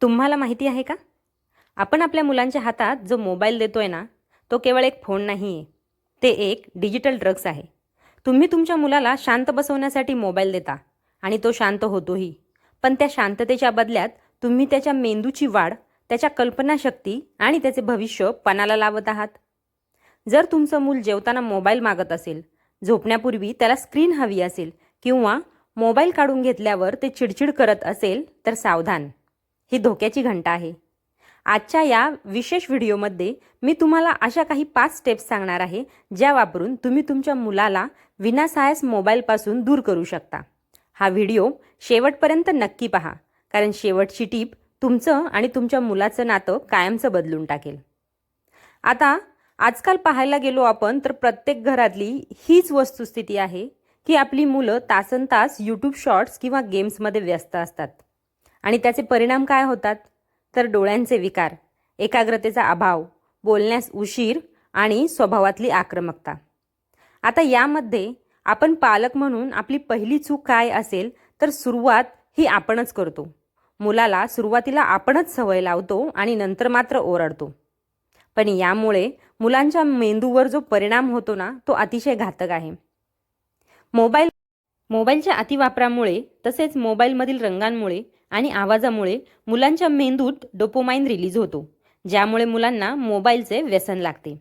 तुम्हाला माहिती आहे का? आपण आपल्या मुलांच्या हातात जो मोबाईल देतोय ना, तो केवळ एक फोन नाही आहे. ते एक डिजिटल ड्रग्स आहे. तुम्ही तुमच्या मुलाला शांत बसवण्यासाठी मोबाईल देता आणि तो शांत होतोही. पण त्या शांततेच्या बदल्यात तुम्ही त्याच्या मेंदूची वाढ, त्याच्या कल्पनाशक्ती आणि त्याचे भविष्य पणाला लावत आहात. जर तुमचं मूल जेवताना मोबाईल मागत असेल, झोपण्यापूर्वी त्याला स्क्रीन हवी असेल किंवा मोबाईल काढून घेतल्यावर ते चिडचिड करत असेल, तर सावधान. ही धोक्याची घंटा आहे. आजच्या या विशेष व्हिडिओमध्ये मी तुम्हाला अशा काही 5 स्टेप्स सांगणार आहे, ज्या वापरून तुम्ही तुमच्या मुलाला विनासायास मोबाईलपासून दूर करू शकता. हा व्हिडिओ शेवटपर्यंत नक्की पहा, कारण शेवटची टीप तुमचं आणि तुमच्या मुलाचं नातं कायमचं बदलून टाकेल. आता आजकाल पाहायला गेलो आपण तर प्रत्येक घरातली हीच वस्तुस्थिती आहे की आपली मुलं तासनतास यूट्यूब शॉर्ट्स किंवा गेम्समध्ये व्यस्त असतात. आणि त्याचे परिणाम काय होतात? तर डोळ्यांचे विकार, एकाग्रतेचा अभाव, बोलण्यास उशीर आणि स्वभावातली आक्रमकता. आता यामध्ये आपण पालक म्हणून आपली पहिली चूक काय असेल, तर सुरुवात ही आपणच करतो. मुलाला सुरुवातीला आपणच सवय लावतो आणि नंतर मात्र ओरडतो. पण यामुळे मुलांच्या मेंदूवर जो परिणाम होतो ना, तो अतिशय घातक आहे. मोबाईलच्या अतिवापरामुळे तसेच मोबाईलमधील रंगांमुळे आणि आवाजामुळे मुलांच्या मेंदूत डोपामाइन रिलीज होतो, ज्यामुळे मुलांना मोबाईलचे व्यसन लागते.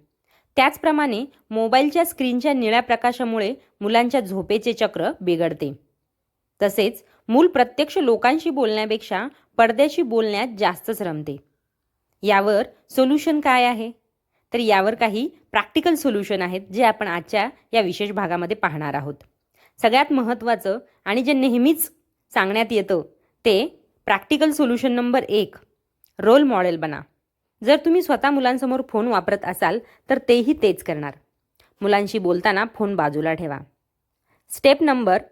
त्याचप्रमाणे मोबाईलच्या स्क्रीनच्या निळ्या प्रकाशामुळे मुलांच्या झोपेचे चक्र बिघडते. तसेच मूल प्रत्यक्ष लोकांशी बोलण्यापेक्षा पडद्याशी बोलण्यात जास्तच रमते. यावर सोल्युशन काय आहे? तर यावर काही प्रॅक्टिकल सोल्युशन आहेत, जे आपण आजच्या या विशेष भागामध्ये पाहणार आहोत. सगळ्यात महत्त्वाचं आणि जे नेहमीच सांगण्यात येतं ते practical solution number 1, role model बना. जर तुम्ही स्वतः मुलांसमोर फोन वापरत असाल तर तेही तेच करणार. मुलांशी बोलताना फोन बाजूला ठेवा. स्टेप नंबर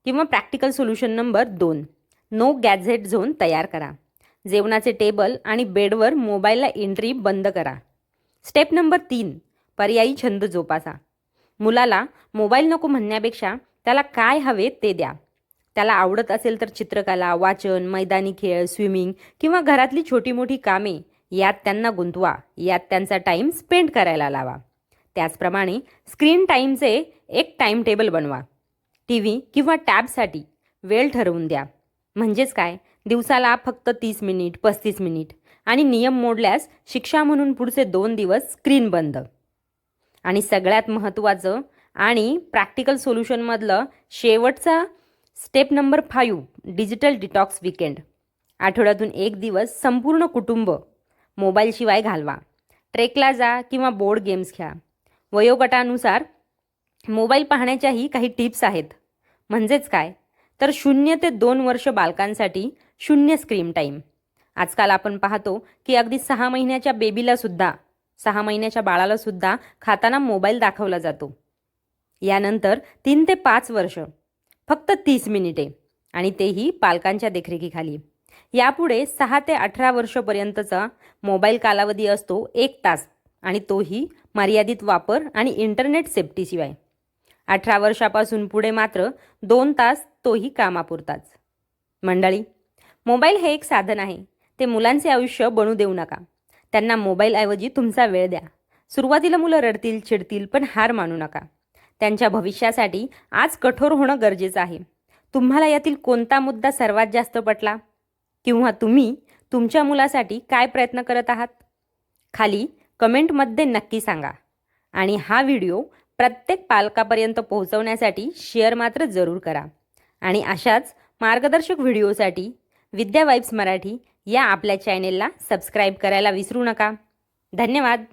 किंवा practical solution number 2, no gadget zone तयार करा. जेवणाचे टेबल आणि बेडवर मोबाईलला एंट्री बंद करा. स्टेप नंबर 3, पर्यायी छंद जोपासा. मुलाला मोबाईल नको म्हणण्यापेक्षा त्याला काय हवे ते द्या. त्याला आवडत असेल तर चित्रकला, वाचन, मैदानी खेळ, स्विमिंग किंवा घरातली छोटी मोठी कामे यात त्यांना गुंतवा. यात त्यांचा टाईम स्पेंड करायला लावा. त्याचप्रमाणे स्क्रीन टाईमचे एक टाईम टेबल बनवा. TV किंवा टॅबसाठी वेळ ठरवून द्या. म्हणजेच काय, दिवसाला फक्त 30 मिनिट, 35 मिनिट आणि नियम मोडल्यास शिक्षा म्हणून पुढचे 2 दिवस स्क्रीन बंद. आणि सगळ्यात महत्त्वाचं आणि प्रॅक्टिकल सोल्युशनमधलं शेवटचा step number 5, digital detox weekend. आठवड्यातून 1 दिवस संपूर्ण कुटुंब मोबाईलशिवाय घालवा. ट्रेकला जा किंवा बोर्ड गेम्स खेळा. वयोगटानुसार मोबाईल पाहण्याच्याही काही टिप्स आहेत. म्हणजेच काय, तर 0 ते 2 वर्ष बालकांसाठी 0 स्क्रीन टाईम. आजकाल आपण पाहतो की अगदी 6 महिन्याच्या बेबीलासुद्धा, 6 महिन्याच्या बाळालासुद्धा खाताना मोबाईल दाखवला जातो. यानंतर 3 ते 5 वर्ष फक्त 30 मिनिटे आणि तेही पालकांच्या देखरेखीखाली. यापुढे 6 ते 18 वर्षपर्यंतचा मोबाईल कालावधी असतो 1 तास आणि तोही मर्यादित वापर आणि इंटरनेट सेफ्टीशिवाय. 18 वर्षापासून पुढे मात्र 2 तास, तोही कामापुरताच. मंडळी, मोबाईल हे एक साधन आहे. ते मुलांचे आयुष्य बनू देऊ नका. त्यांना मोबाईलऐवजी तुमचा वेळ द्या. सुरुवातीला मुलं रडतील, चिडतील, पण हार मानू नका. त्यांच्या भविष्यासाठी आज कठोर होणं गरजेचं आहे. तुम्हाला यातील कोणता मुद्दा सर्वात जास्त पटला? किंवा तुम्ही तुमच्या मुलासाठी काय प्रयत्न करत आहात? खाली कमेंटमध्ये नक्की सांगा. आणि हा व्हिडिओ प्रत्येक पालकापर्यंत पोहोचवण्यासाठी शेअर मात्र जरूर करा. आणि अशाच मार्गदर्शक व्हिडिओसाठी विद्या वाइब्स मराठी या आपल्या चॅनेलला सबस्क्राईब करायला विसरू नका. धन्यवाद.